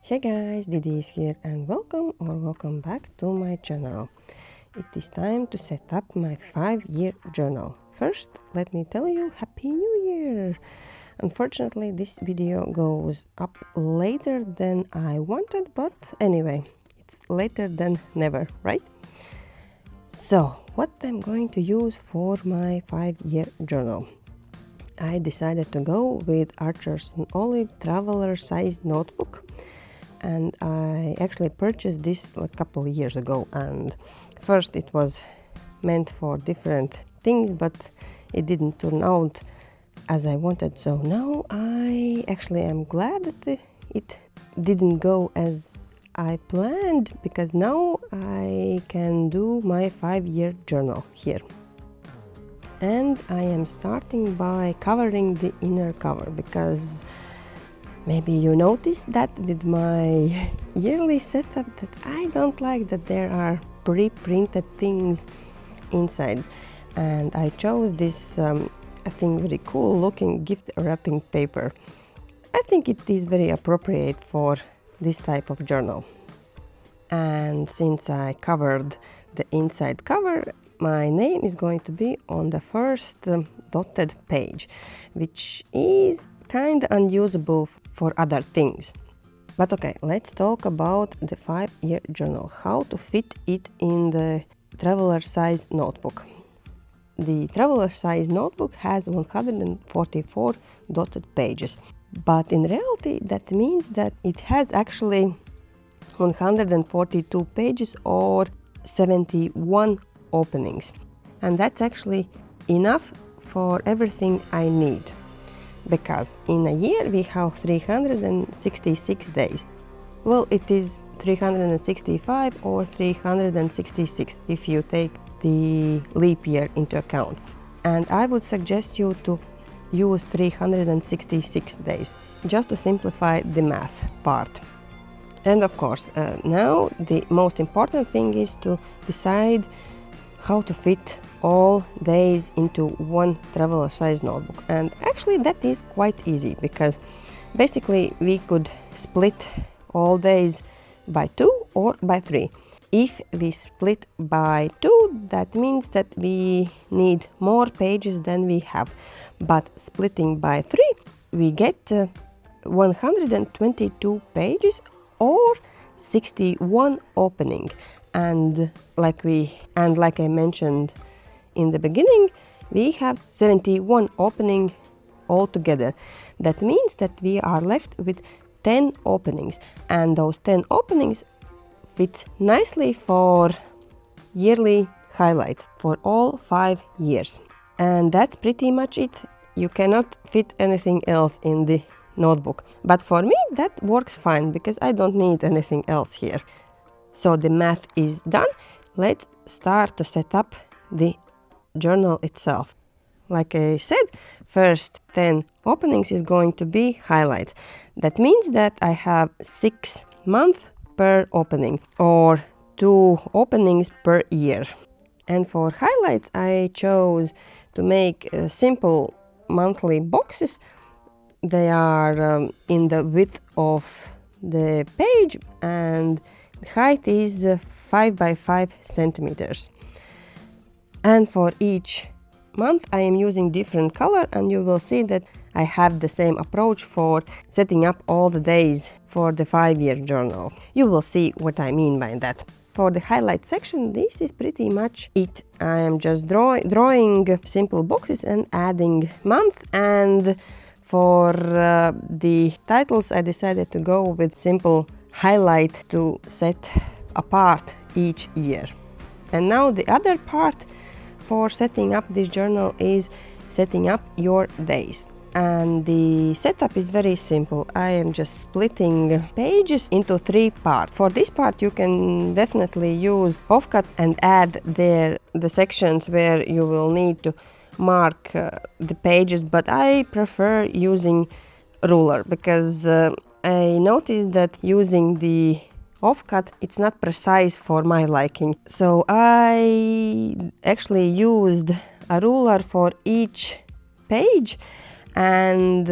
Hey guys, DeeDee is here and welcome back to my channel. It is time to set up my 5-year journal. First, let me tell you Happy New Year! Unfortunately, this video goes up later than I wanted, but anyway, it's later than never, right? So, what I'm going to use for my 5-year journal? I decided to go with Archer's Olive Traveler Size Notebook, and I actually purchased this a couple of years ago, and first it was meant for different things, but it didn't turn out as I wanted. So now I actually am glad that it didn't go as I planned, because now I can do my 5-year journal here. And I am starting by covering the inner cover, because maybe you noticed that with my yearly setup that I don't like that there are pre-printed things inside, and I chose this I think very cool looking gift wrapping paper. I think it is very appropriate for this type of journal. And since I covered the inside cover, my name is going to be on the first dotted page, which is kind of unusable for other things. But okay, let's talk about the 5-year journal, how to fit it in the traveler size notebook. The traveler size notebook has 144 dotted pages, but in reality that means that it has actually 142 pages or 71 openings, and that's actually enough for everything I need, because in a year we have 366 days. Well, it is 365 or 366 if you take the leap year into account, and I would suggest you to use 366 days just to simplify the math part. And of course, now the most important thing is to decide how to fit all days into one traveler size notebook. And actually that is quite easy, because basically we could split all days by 2 or by 3. If we split by 2, that means that we need more pages than we have, but splitting by 3 we get 122 pages or 61 opening. And like I mentioned in the beginning, we have 71 opening altogether. That means that we are left with 10 openings, and those 10 openings fit nicely for yearly highlights for all 5 years. And that's pretty much it. You cannot fit anything else in the notebook, but for me that works fine, because I don't need anything else here. So the math is done. Let's start to set up the journal itself. Like I said, first 10 openings is going to be highlights. That means that I have 6 months per opening, or 2 openings per year. And for highlights I chose to make simple monthly boxes. They are in the width of the page, and the height is 5 by 5 centimeters. And for each month I am using different color, and you will see that I have the same approach for setting up all the days for the 5-year journal. You will see what I mean by that. For the highlight section, this is pretty much it. I am just drawing simple boxes and adding month, and for the titles I decided to go with simple highlight to set apart each year. And now the other part for setting up this journal is setting up your days. And the setup is very simple. I am just splitting pages into 3 parts. For this part you can definitely use offcut and add there the sections where you will need to mark the pages, but I prefer using ruler, because I noticed that using the offcut it's not precise for my liking. So I actually used a ruler for each page, and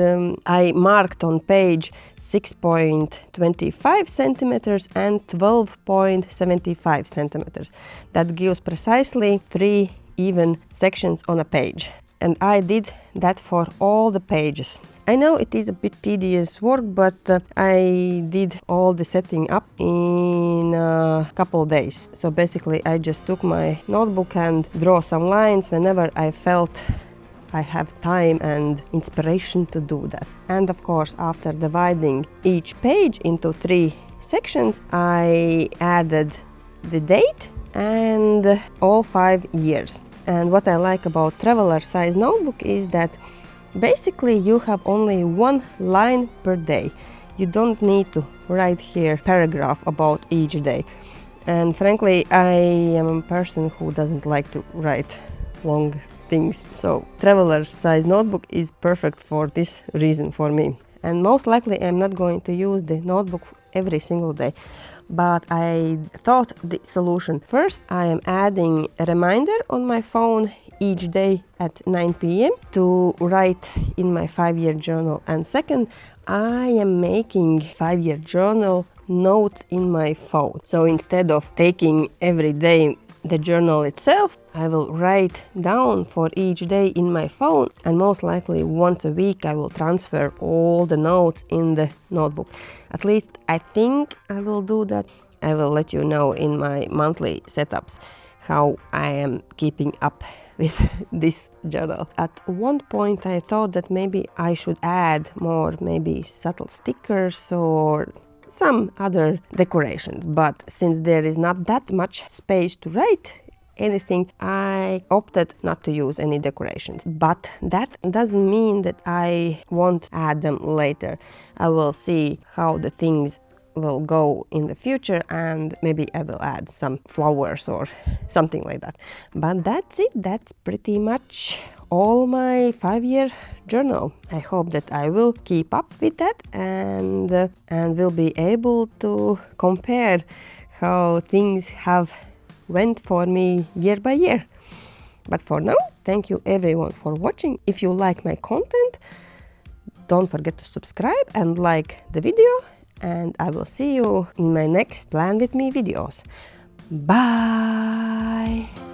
I marked on page 6.25 centimeters and 12.75 centimeters. That gives precisely 3 even sections on a page, and I did that for all the pages. I know it is a bit tedious work, but I did all the setting up in a couple days. So basically I just took my notebook and draw some lines whenever I felt I have time and inspiration to do that. And of course, after dividing each page into 3 sections, I added the date and all 5 years. And what I like about traveler size notebook is that basically you have only 1 line per day. You don't need to write here paragraph about each day. And frankly, I am a person who doesn't like to write long things. So traveler size notebook is perfect for this reason for me. And most likely I'm not going to use the notebook every single day. But I thought the solution. First, I am adding a reminder on my phone each day at 9 p.m. to write in my 5-year journal. And second, I am making 5-year journal notes in my phone. So instead of taking every day the journal itself, I will write down for each day in my phone, and most likely once a week I will transfer all the notes in the notebook. At least I think I will do that. I will let you know in my monthly setups how I am keeping up with this journal. At one point I thought that maybe I should add more, maybe subtle stickers or some other decorations, but since there is not that much space to write anything, I opted not to use any decorations. But that doesn't mean that I won't add them later. I will see how the things will go in the future, and maybe I will add some flowers or something like that. But that's it. That's pretty much all my 5-year journal. I hope that I will keep up with that and will be able to compare how things have went for me year by year. But for now, thank you everyone for watching. If you like my content, don't forget to subscribe and like the video, and I will see you in my next Plan With Me videos. Bye!